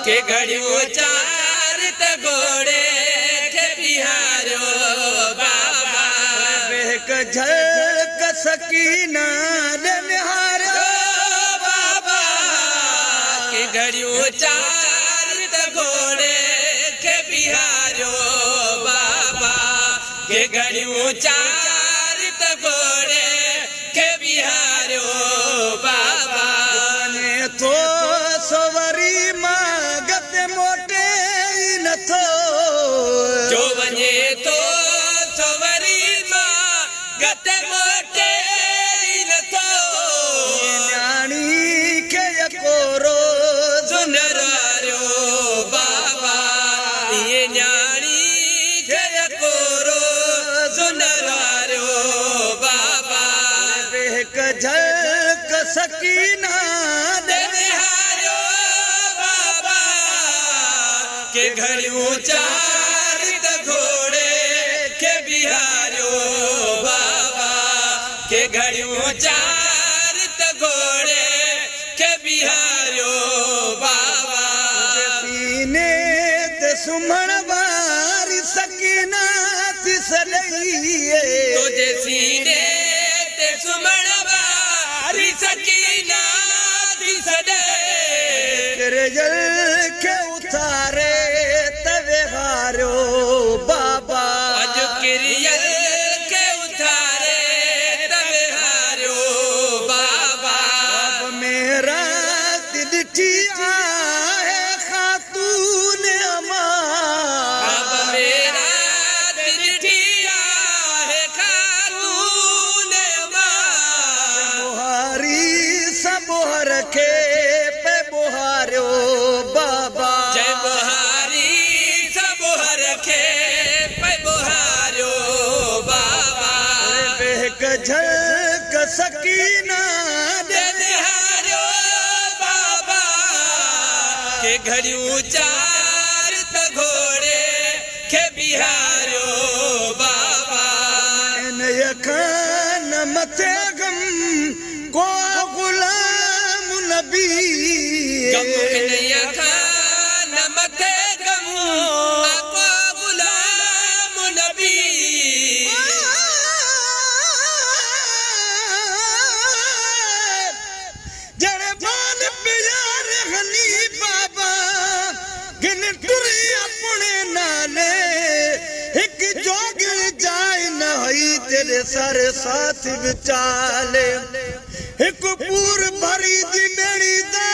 के घड़ियों चार त घोड़े के बिहारो बाबा बेक झलक सकीना ने निहारो बाबा के घड़ियों चार त घोड़े के बिहारो बाबा के घड़ियों चार त घोड़े के बिहारो बाबा ने तो सवरी मागत मोटे न थो जो वञे तो सवरी मां गत मोटे न थो न्याणी के कोरो सुनरारो बाबा ये न्याणी के कोरो सुनरारो बाबा बेक झलक सकीना दे बिहारो बाबा के घड़ियों चार त घोड़े के बिहारो बाबा के घड़ियों चार त घोड़े के बिहारो बाबा सीने ते सुमण वारी सकीना तिसलइए तुझे सीने ते सुमण वारी सकीना दिसदे तेरे जल के उतारे तवे हारो बाबा अज किरियल के उतारे तवे हारो बाबा अब मेरा दिल ठिया है खातून अमां अब मेरा दिल ठिया है खातून अमां बुहारी सब रखे पे बुहारो बाबा जय बुहारी सब रखे पे बुहारो बाबा बेक झलक सकीना दे बिहारो बाबा के घड़ियों चार त घोड़े के बिहारो बाबा यखान मथे गम को गुलाम नबी गम नया खान मथे गम आको गुलाम नबी जड़े बाल प्यार हनी बाबा गिन टुरे अपने नाले एक जोगिल जाए न हई तेरे सर साथ विचाले एक पूर भरी दी बेड़ी दा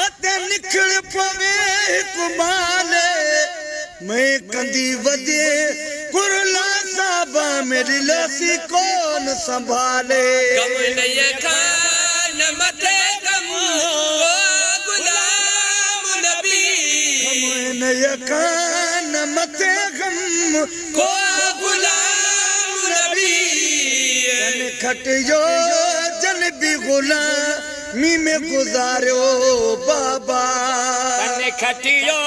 अते निकल पवे एक माले मैं कंदी वदे कुरला साबा मेरी लसी कौन संभाले गम नया खान मथे गम ओ गुलाम नबी यखान मथे गम को गुलाम नबी खटियो जन भी गुलामी में गुजारो बाबा तने खटियो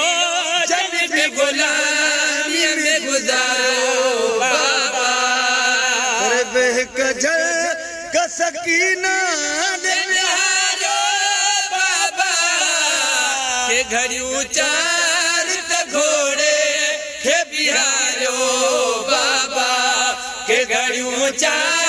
जन भी गुलामी में गुजारो बाबा अरे बेक झलक सकीना दे बिहारो बाबा के घड़ियों चार त घोड़े के बिहारो बाबा के घड़ियों चार